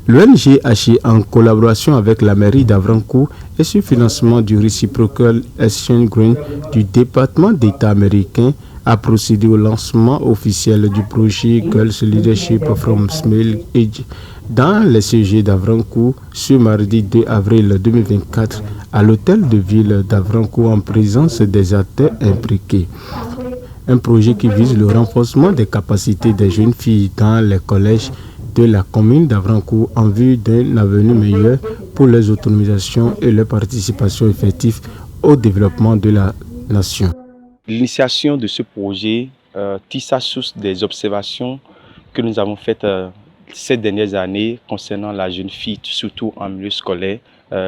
L'ONG Haché, en collaboration avec la mairie d'Avrancourt et sur financement du Reciprocal Exchange Grant du département d'État américain, a procédé au lancement officiel du projet Girls Leadership from Small Age dans les CG d'Avrancourt ce mardi 2 avril 2024 à l'hôtel de ville d'Avrancourt en présence des acteurs impliqués. Un projet qui vise le renforcement des capacités des jeunes filles dans les collèges de la commune d'Avrancourt en vue d'un avenir meilleur pour leur autonomisation et leur participation effective au développement de la nation. L'initiation de ce projet tisse à source des observations que nous avons faites ces dernières années concernant la jeune fille, surtout en milieu scolaire,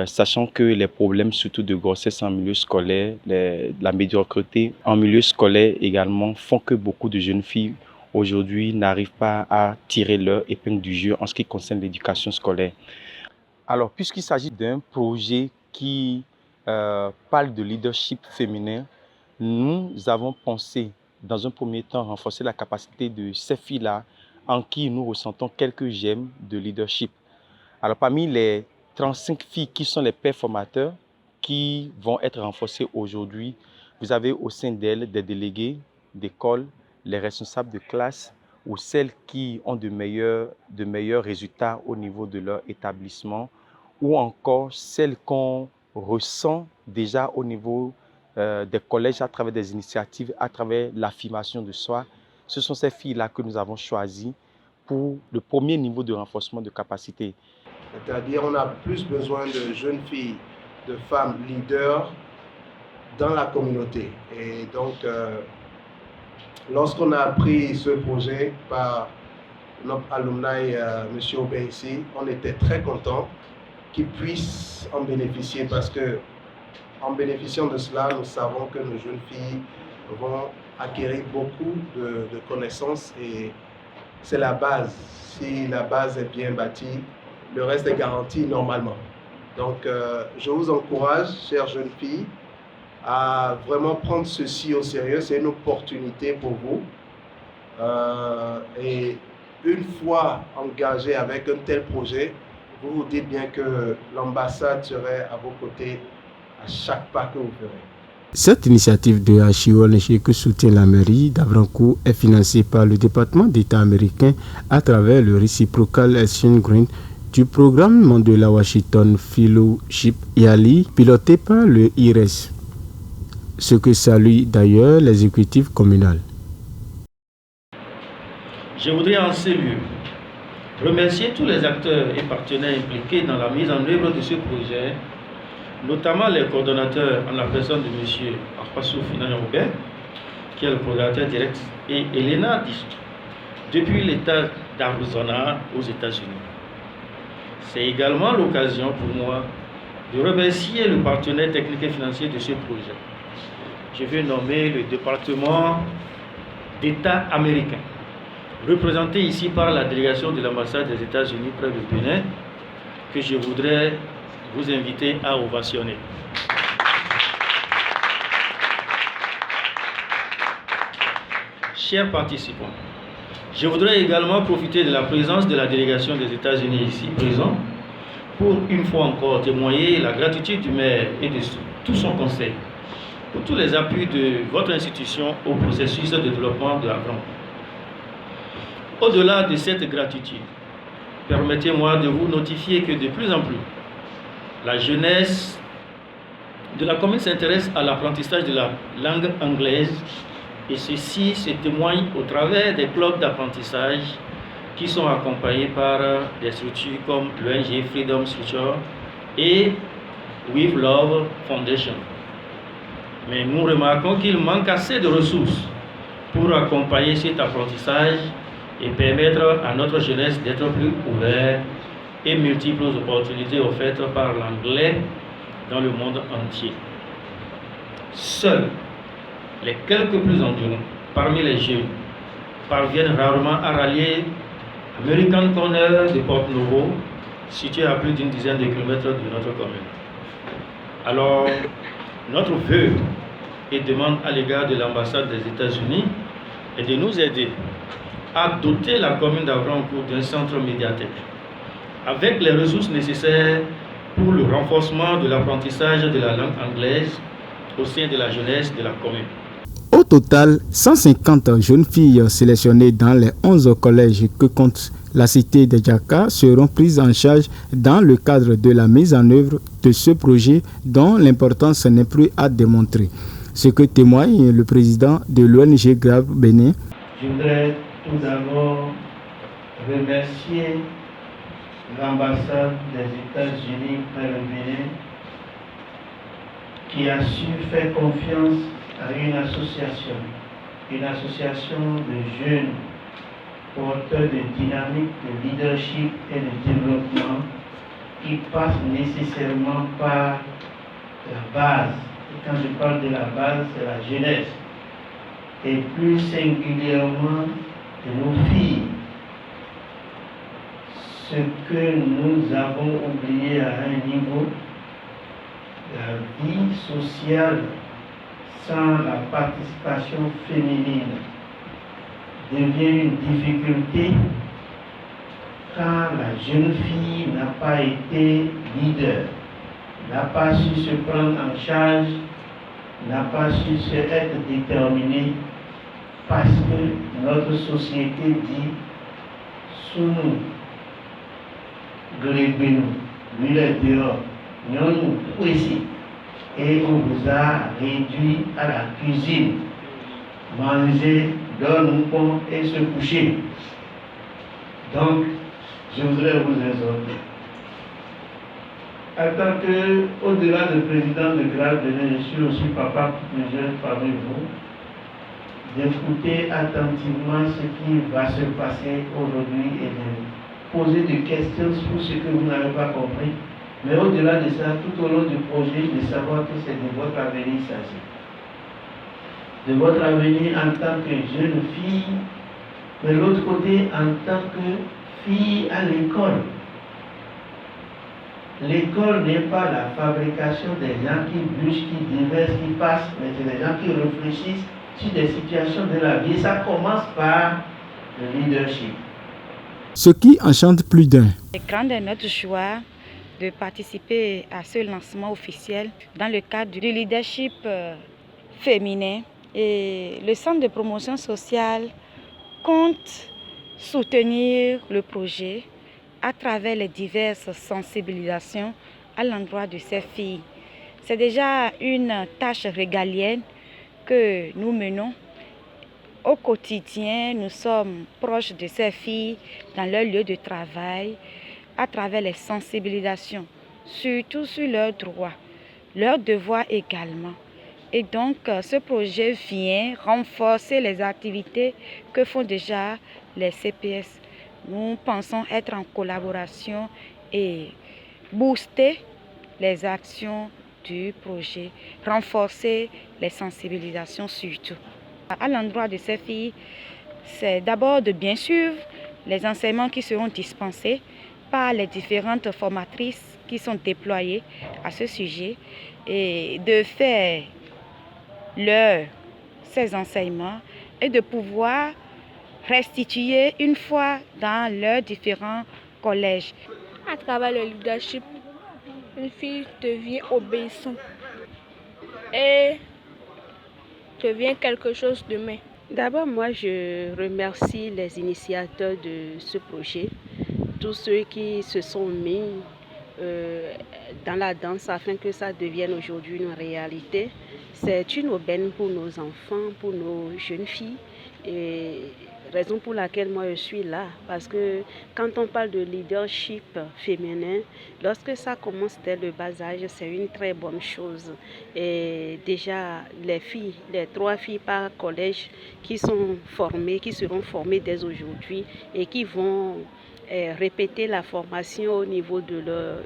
sachant que les problèmes surtout de grossesse en milieu scolaire, la médiocrité en milieu scolaire également font que beaucoup de jeunes filles aujourd'hui n'arrivent pas à tirer leur épingle du jeu en ce qui concerne l'éducation scolaire. Alors, puisqu'il s'agit d'un projet qui parle de leadership féminin, nous avons pensé, dans un premier temps, renforcer la capacité de ces filles-là en qui nous ressentons quelques gemmes de leadership. Alors, parmi les 35 filles qui sont les pères formateurs qui vont être renforcées aujourd'hui, vous avez au sein d'elles des délégués d'école, les responsables de classe ou celles qui ont de meilleurs résultats au niveau de leur établissement ou encore celles qu'on ressent déjà au niveau des collèges à travers des initiatives, à travers l'affirmation de soi. Ce sont ces filles-là que nous avons choisies pour le premier niveau de renforcement de capacité. C'est-à-dire on a plus besoin de jeunes filles, de femmes leaders dans la communauté. Et donc, lorsqu'on a pris ce projet par notre alumni, M. Aubin ici, on était très contents qu'ils puissent en bénéficier parce que en bénéficiant de cela, nous savons que nos jeunes filles vont acquérir beaucoup de connaissances et c'est la base. Si la base est bien bâtie, le reste est garanti normalement. Donc, je vous encourage, chères jeunes filles, à vraiment prendre ceci au sérieux. C'est une opportunité pour vous. Et une fois engagé avec un tel projet, vous vous dites bien que l'ambassade serait à vos côtés à chaque pas que vous ferez. Cette initiative de HIONG que soutient la mairie d'Avrancourt est financée par le département d'État américain à travers le Reciprocal Exchange Grant du programme Mandela Washington Fellowship YALI piloté par le IRES, ce que salue d'ailleurs l'exécutif communal. Je voudrais en ce lieu remercier tous les acteurs et partenaires impliqués dans la mise en œuvre de ce projet, notamment les coordonnateurs en la personne de M. Arpassou Finanya-Aubin, qui est le coordonnateur direct, et Elena Dish, depuis l'État d'Arizona aux États-Unis. C'est également l'occasion pour moi de remercier le partenaire technique et financier de ce projet. Je veux nommer le département d'État américain, représenté ici par la délégation de l'ambassade des États-Unis près de Bénin, que je voudrais vous inviter à ovationner. Chers participants, je voudrais également profiter de la présence de la délégation des États-Unis ici présent pour une fois encore témoigner la gratitude du maire et de tout son conseil pour tous les appuis de votre institution au processus de développement de la Avrancourt. Au-delà de cette gratitude, permettez-moi de vous notifier que de plus en plus, la jeunesse de la commune s'intéresse à l'apprentissage de la langue anglaise et ceci se témoigne au travers des clubs d'apprentissage qui sont accompagnés par des structures comme l'ONG Freedom Structure et With Love Foundation. Mais nous remarquons qu'il manque assez de ressources pour accompagner cet apprentissage et permettre à notre jeunesse d'être plus ouverte et multiples opportunités offertes par l'anglais dans le monde entier. Seuls les quelques plus endurants parmi les jeunes parviennent rarement à rallier American Corner de Port-Nouveau, situé à plus d'une dizaine de kilomètres de notre commune. Alors, notre vœu et demande à l'égard de l'ambassade des États-Unis est de nous aider a doté la commune d'Avrancourt d'un centre médiathèque avec les ressources nécessaires pour le renforcement de l'apprentissage de la langue anglaise au sein de la jeunesse de la commune. Au total, 150 jeunes filles sélectionnées dans les 11 collèges que compte la cité de Djaka seront prises en charge dans le cadre de la mise en œuvre de ce projet dont l'importance n'est plus à démontrer. Ce que témoigne le président de l'ONG Grave Bénin. Je voudrais tout d'abord remercier l'ambassade des États-Unis près le Bénin qui a su faire confiance à une association de jeunes porteurs de dynamique, de leadership et de développement qui passe nécessairement par la base. Et quand je parle de la base, c'est la jeunesse. Et plus singulièrement de nos filles. Ce que nous avons oublié à un niveau, la vie sociale sans la participation féminine devient une difficulté quand la jeune fille n'a pas été leader, n'a pas su se prendre en charge, n'a pas su se être déterminée parce que notre société dit sous nous, glébez-nous, lui est dehors, nous ici. Et on vous a réduit à la cuisine, manger, dormir et se coucher. Donc, je voudrais vous exhorter. En tant que, au-delà de président de Grave Bénin, je suis aussi papa pour plusieurs parmi vous, d'écouter attentivement ce qui va se passer aujourd'hui et de poser des questions sur ce que vous n'avez pas compris. Mais au-delà de ça, tout au long du projet, de savoir que c'est de votre avenir s'agit. De votre avenir en tant que jeune fille, de l'autre côté, en tant que fille à l'école. L'école n'est pas la fabrication des gens qui bûchent, qui déversent, qui passent, mais c'est des gens qui réfléchissent sur des situations de la vie. Ça commence par le leadership. Ce qui enchante plus d'un. C'est grand de notre joie de participer à ce lancement officiel dans le cadre du leadership féminin. Et le Centre de promotion sociale compte soutenir le projet à travers les diverses sensibilisations à l'endroit de ces filles. C'est déjà une tâche régalienne que nous menons. Au quotidien, nous sommes proches de ces filles dans leur lieu de travail, à travers les sensibilisations, surtout sur leurs droits, leurs devoirs également. Et donc, ce projet vient renforcer les activités que font déjà les CPS. Nous pensons être en collaboration et booster les actions du projet, renforcer les sensibilisations surtout. À l'endroit de ces filles, c'est d'abord de bien suivre les enseignements qui seront dispensés par les différentes formatrices qui sont déployées à ce sujet et de faire ces enseignements et de pouvoir restituer une fois dans leurs différents collèges. À travers le leadership, une fille devient obéissante et devient quelque chose d'humain. D'abord, moi, je remercie les initiateurs de ce projet, tous ceux qui se sont mis dans la danse afin que ça devienne aujourd'hui une réalité. C'est une aubaine pour nos enfants, pour nos jeunes filles. Et raison pour laquelle moi je suis là, parce que quand on parle de leadership féminin, lorsque ça commence dès le bas âge, c'est une très bonne chose. Et déjà, les filles, les 3 filles par collège qui sont formées, qui seront formées dès aujourd'hui et qui vont répéter la formation au niveau de leur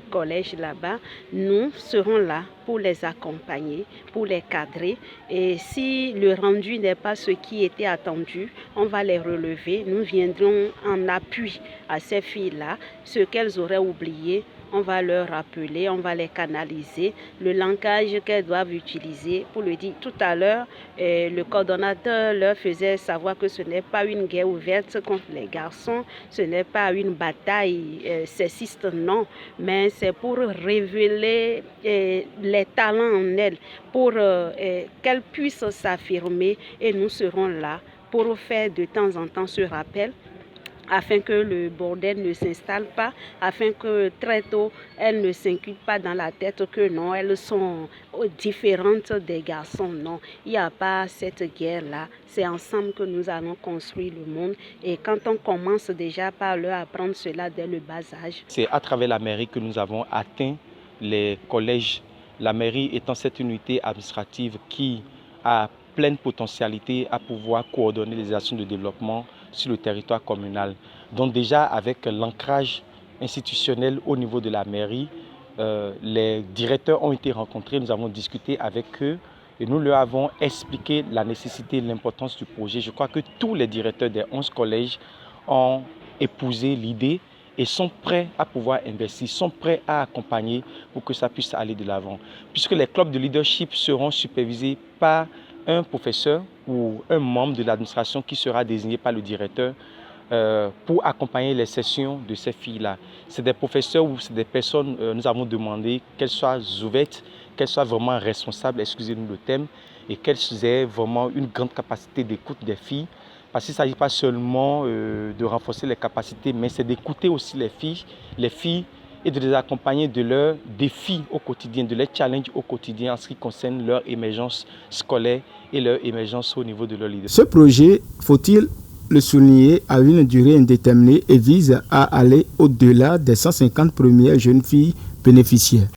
collège là-bas, nous serons là pour les accompagner, pour les cadrer. Et si le rendu n'est pas ce qui était attendu, on va les relever. Nous viendrons en appui à ces filles-là. Ce qu'elles auraient oublié, on va leur rappeler, on va les canaliser, le langage qu'elles doivent utiliser pour le dire. Tout à l'heure, le coordonnateur leur faisait savoir que ce n'est pas une guerre ouverte contre les garçons, ce n'est pas une bataille sexiste, non, mais c'est pour révéler les talents en elles, pour qu'elles puissent s'affirmer, et nous serons là pour faire de temps en temps ce rappel, afin que le bordel ne s'installe pas, afin que très tôt, elles ne s'inculquent pas dans la tête que non, elles sont différentes des garçons. Non, il n'y a pas cette guerre-là. C'est ensemble que nous allons construire le monde. Et quand on commence déjà par leur apprendre cela dès le bas âge. C'est à travers la mairie que nous avons atteint les collèges. La mairie étant cette unité administrative qui a pleine potentialité à pouvoir coordonner les actions de développement sur le territoire communal. Donc déjà avec l'ancrage institutionnel au niveau de la mairie, les directeurs ont été rencontrés, nous avons discuté avec eux et nous leur avons expliqué la nécessité et l'importance du projet. Je crois que tous les directeurs des 11 collèges ont épousé l'idée et sont prêts à pouvoir investir, sont prêts à accompagner pour que ça puisse aller de l'avant. Puisque les clubs de leadership seront supervisés par un professeur ou un membre de l'administration qui sera désigné par le directeur pour accompagner les sessions de ces filles-là. C'est des professeurs ou c'est des personnes, nous avons demandé qu'elles soient ouvertes, qu'elles soient vraiment responsables, excusez-nous le terme, et qu'elles aient vraiment une grande capacité d'écoute des filles. Parce qu'il ne s'agit pas seulement de renforcer les capacités, mais c'est d'écouter aussi les filles et de les accompagner de leurs défis au quotidien, de leurs challenges au quotidien en ce qui concerne leur émergence scolaire et leur émergence au niveau de leur leadership. Ce projet, faut-il le souligner, a une durée indéterminée et vise à aller au-delà des 150 premières jeunes filles bénéficiaires.